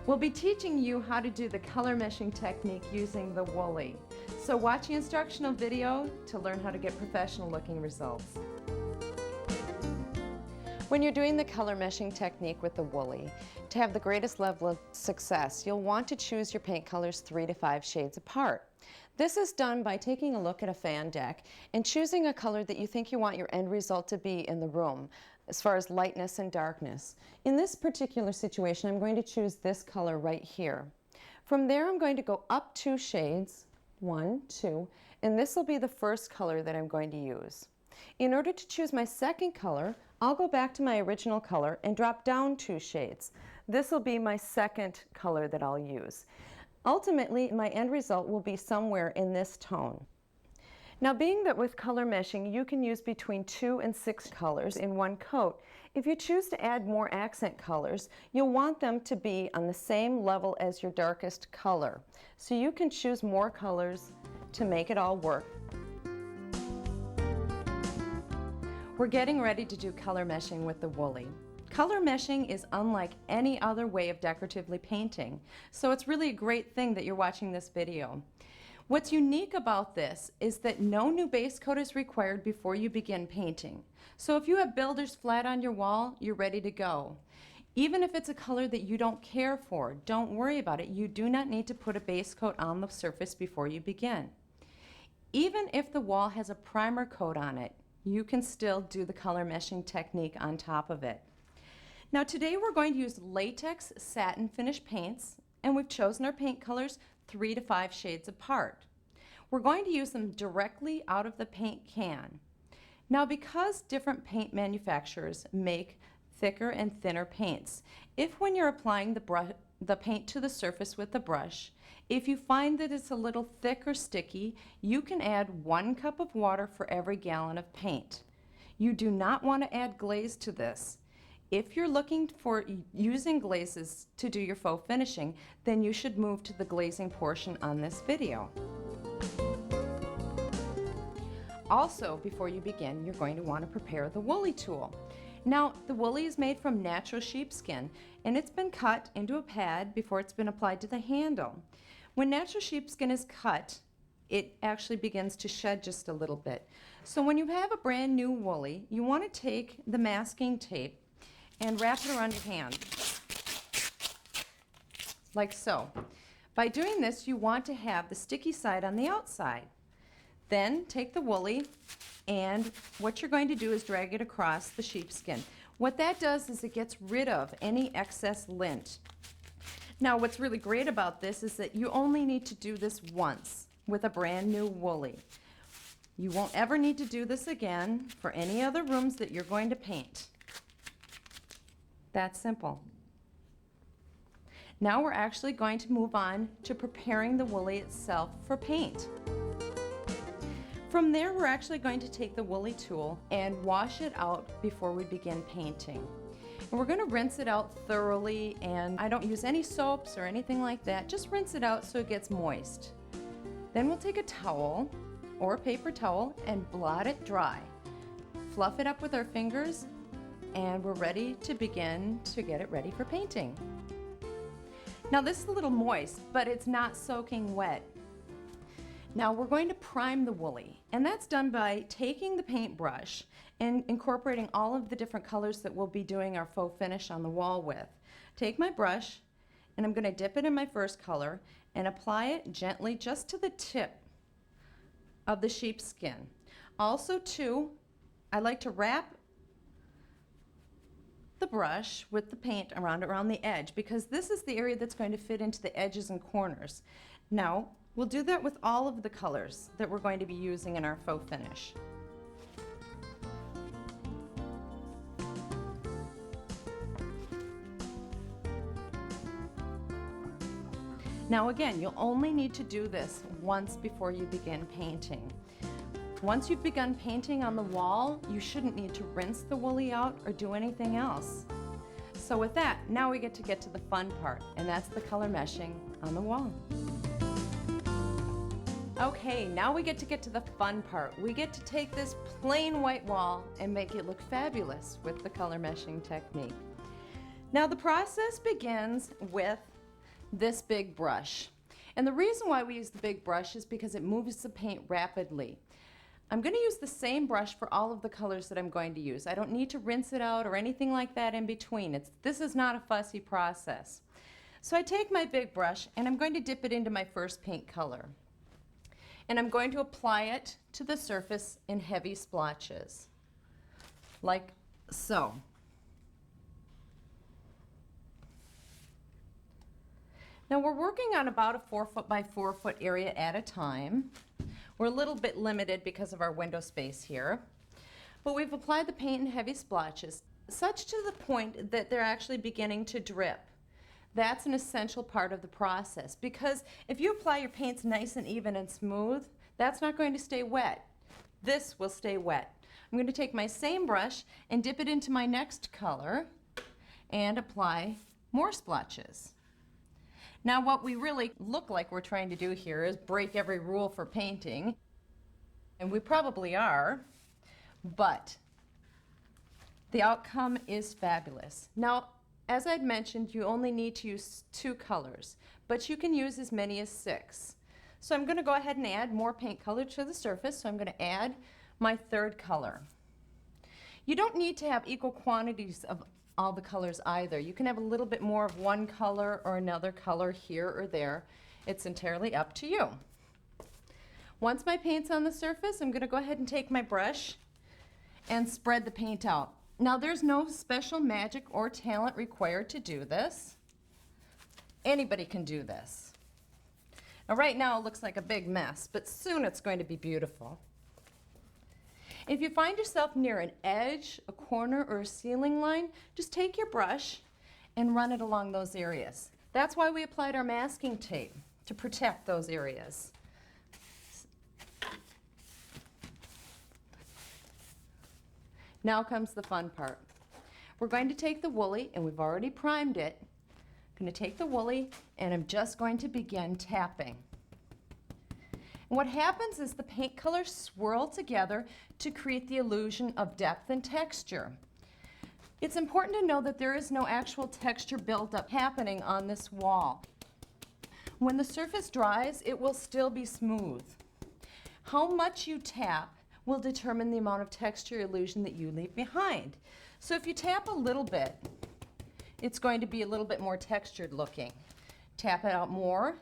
We'll be teaching you how to do the color meshing technique using the Woolie. So watch the instructional video to learn how to get professional looking results. When you're doing the color meshing technique with the Woolie, to have the greatest level of success, you'll want to choose your paint colors 3 to 5 shades apart. This is done by taking a look at a fan deck and choosing a color that you think you want your end result to be in the room, as far as lightness and darkness. In this particular situation, I'm going to choose this color right here. From there, I'm going to go up 2 shades, 1, 2, and this will be the first color that I'm going to use. In order to choose my second color, I'll go back to my original color and drop down 2 shades. This will be my second color that I'll use. Ultimately, my end result will be somewhere in this tone. Now, being that with color meshing, you can use between 2 and 6 colors in one coat. If you choose to add more accent colors, you'll want them to be on the same level as your darkest color. So you can choose more colors to make it all work. We're getting ready to do color meshing with the Woolie. Color meshing is unlike any other way of decoratively painting, so it's really a great thing that you're watching this video. What's unique about this is that no new base coat is required before you begin painting. So if you have builder's flat on your wall, you're ready to go. Even if it's a color that you don't care for, don't worry about it. You do not need to put a base coat on the surface before you begin. Even if the wall has a primer coat on it, you can still do the color meshing technique on top of it. Now today we're going to use latex satin finish paints, and we've chosen our paint colors 3 to 5 shades apart. We're going to use them directly out of the paint can. Now, because different paint manufacturers make thicker and thinner paints, if when you're applying the paint to the surface with the brush, if you find that it's a little thick or sticky, you can add 1 cup of water for every gallon of paint. You do not want to add glaze to this. If you're looking for using glazes to do your faux finishing, then you should move to the glazing portion on this video. Also, before you begin, you're going to want to prepare the Woolie tool. Now, the Woolie is made from natural sheepskin, and it's been cut into a pad before it's been applied to the handle. When natural sheepskin is cut, it actually begins to shed just a little bit. So when you have a brand new Woolie, you want to take the masking tape and wrap it around your hand, like so. By doing this, you want to have the sticky side on the outside. Then take the Woolie, and what you're going to do is drag it across the sheepskin. What that does is it gets rid of any excess lint. Now, what's really great about this is that you only need to do this once with a brand new Woolie. You won't ever need to do this again for any other rooms that you're going to paint. That's simple. Now we're actually going to move on to preparing the Woolie itself for paint. From there, we're actually going to take the Woolie tool and wash it out before we begin painting. And we're going to rinse it out thoroughly, and I don't use any soaps or anything like that. Just rinse it out so it gets moist. Then we'll take a towel or a paper towel and blot it dry. Fluff it up with our fingers, and we're ready to begin to get it ready for painting. Now this is a little moist, but it's not soaking wet. Now we're going to prime the Woolie, and that's done by taking the paintbrush and incorporating all of the different colors that we'll be doing our faux finish on the wall with. Take my brush, and I'm going to dip it in my first color and apply it gently just to the tip of the sheepskin. Also too, I like to wrap the brush with the paint around the edge, because this is the area that's going to fit into the edges and corners. Now, we'll do that with all of the colors that we're going to be using in our faux finish. Now again, you'll only need to do this once before you begin painting. Once you've begun painting on the wall, you shouldn't need to rinse the Woolie out or do anything else. So with that, now we get to the fun part, and that's the color meshing on the wall. Okay, now we get to the fun part. We get to take this plain white wall and make it look fabulous with the color meshing technique. Now the process begins with this big brush. And the reason why we use the big brush is because it moves the paint rapidly. I'm going to use the same brush for all of the colors that I'm going to use. I don't need to rinse it out or anything like that in between. This is not a fussy process. So I take my big brush and I'm going to dip it into my first paint color. And I'm going to apply it to the surface in heavy splotches, like so. Now we're working on about a 4 foot by 4 foot area at a time. We're a little bit limited because of our window space here, but we've applied the paint in heavy splotches, such to the point that they're actually beginning to drip. That's an essential part of the process, because if you apply your paints nice and even and smooth, that's not going to stay wet. This will stay wet. I'm going to take my same brush and dip it into my next color and apply more splotches. Now what we really look like we're trying to do here is break every rule for painting, and we probably are, but the outcome is fabulous. Now, as I'd mentioned, you only need to use 2 colors, but you can use as many as 6. So I'm going to go ahead and add more paint color to the surface, so I'm going to add my 3rd color. You don't need to have equal quantities of all the colors either. You can have a little bit more of one color or another color here or there. It's entirely up to you. Once my paint's on the surface, I'm going to go ahead and take my brush and spread the paint out. Now there's no special magic or talent required to do this. Anybody can do this. Now right now it looks like a big mess, but soon it's going to be beautiful. If you find yourself near an edge, a corner, or a ceiling line, just take your brush and run it along those areas. That's why we applied our masking tape, to protect those areas. Now comes the fun part. We're going to take the Woolie, and we've already primed it. I'm going to take the Woolie, and I'm just going to begin tapping. And what happens is the paint colors swirl together to create the illusion of depth and texture. It's important to know that there is no actual texture buildup happening on this wall. When the surface dries, it will still be smooth. How much you tap will determine the amount of texture illusion that you leave behind. So if you tap a little bit, it's going to be a little bit more textured looking. Tap it out more,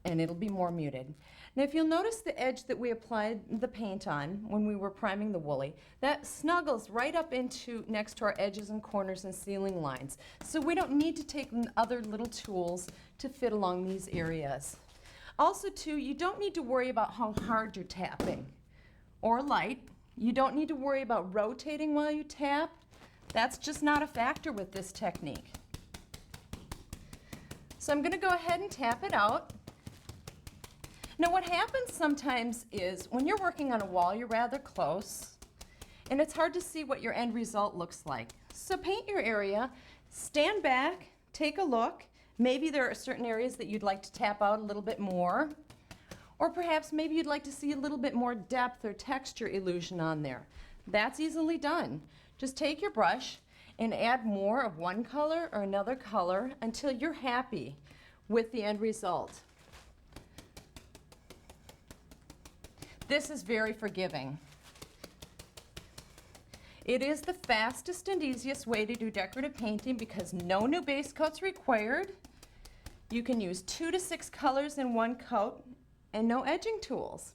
and it'll be more muted. Now if you'll notice the edge that we applied the paint on when we were priming the Woolie, that snuggles right up into next to our edges and corners and ceiling lines. So we don't need to take other little tools to fit along these areas. Also too, you don't need to worry about how hard you're tapping or light. You don't need to worry about rotating while you tap. That's just not a factor with this technique. So I'm going to go ahead and tap it out. Now what happens sometimes is when you're working on a wall, you're rather close and it's hard to see what your end result looks like. So paint your area, stand back, take a look. Maybe there are certain areas that you'd like to tap out a little bit more, or perhaps maybe you'd like to see a little bit more depth or texture illusion on there. That's easily done. Just take your brush and add more of one color or another color until you're happy with the end result. This is very forgiving. It is the fastest and easiest way to do decorative painting because no new base coats required. You can use 2 to 6 colors in one coat and no edging tools.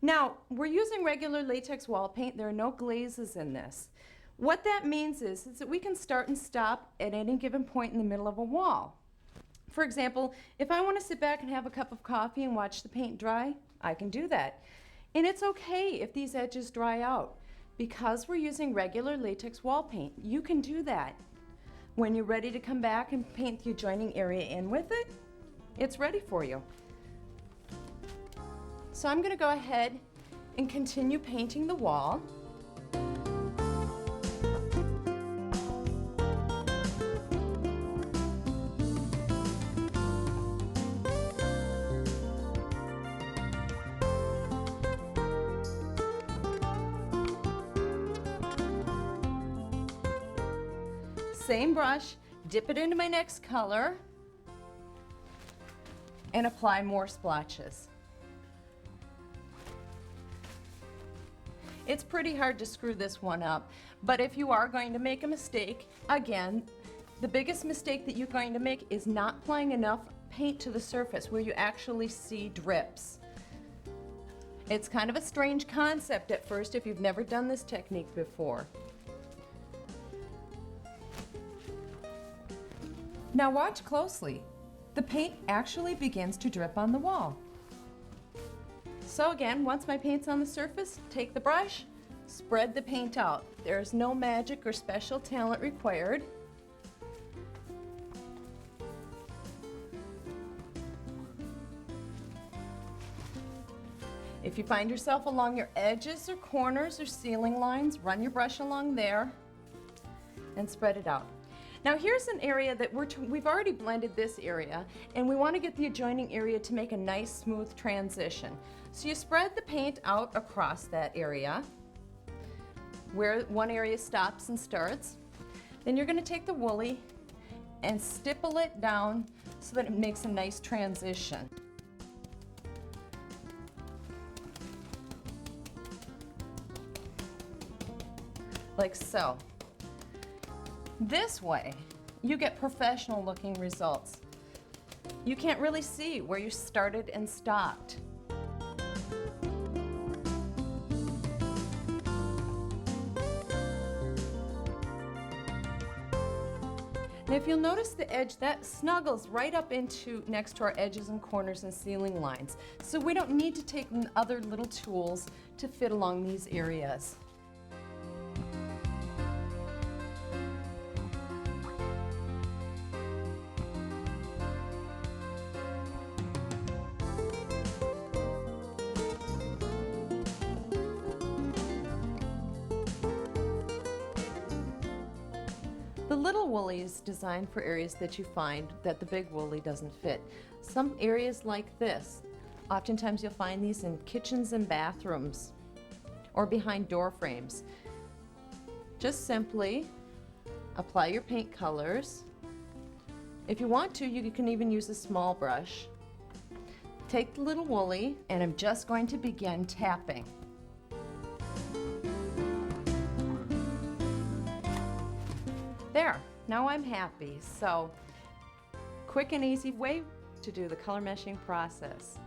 Now, we're using regular latex wall paint. There are no glazes in this. What that means is that we can start and stop at any given point in the middle of a wall. For example, if I want to sit back and have a cup of coffee and watch the paint dry, I can do that. And it's okay if these edges dry out. Because we're using regular latex wall paint, you can do that. When you're ready to come back and paint the adjoining area in with it, it's ready for you. So I'm going to go ahead and continue painting the wall. Same brush, dip it into my next color, and apply more splotches. It's pretty hard to screw this one up, but if you are going to make a mistake, again, the biggest mistake that you're going to make is not applying enough paint to the surface where you actually see drips. It's kind of a strange concept at first if you've never done this technique before. Now watch closely. The paint actually begins to drip on the wall. So again, once my paint's on the surface, take the brush, spread the paint out. There's no magic or special talent required. If you find yourself along your edges or corners or ceiling lines, run your brush along there and spread it out. Now here's an area that we've already blended this area, and we want to get the adjoining area to make a nice smooth transition. So you spread the paint out across that area where one area stops and starts. Then you're going to take the Woolie and stipple it down so that it makes a nice transition. Like so. This way, you get professional looking results. You can't really see where you started and stopped. Now if you'll notice the edge, that snuggles right up into next to our edges and corners and ceiling lines. So we don't need to take other little tools to fit along these areas. The little Woolie is designed for areas that you find that the big Woolie doesn't fit. Some areas like this, oftentimes you'll find these in kitchens and bathrooms or behind door frames. Just simply apply your paint colors. If you want to, you can even use a small brush. Take the little Woolie, and I'm just going to begin tapping. There, now I'm happy. So, quick and easy way to do the color meshing process.